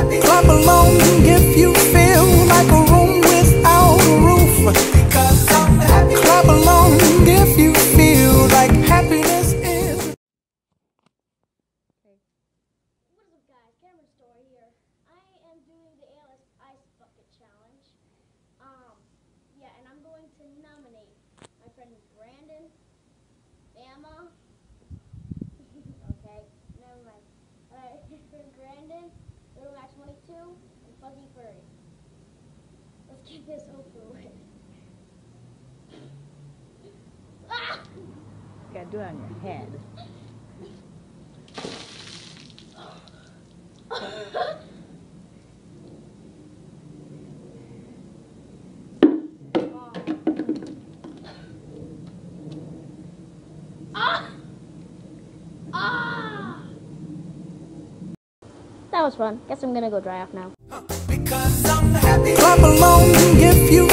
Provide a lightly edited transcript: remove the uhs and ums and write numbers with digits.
Clap along if you feel like a room without a roof. Clap along if you feel like happiness is. What is up, guys? Cameron Story here. I am doing the ALS Ice Bucket Challenge. Yeah, and I'm going to nominate my friend Brandon, Bama. Okay, never mind. Alright, Brandon, Little Max 22, and Fuzzy Furry. Let's get this over with. Ah! You gotta do it on your head. That was fun. Guess I'm gonna go dry off now. Clap along if you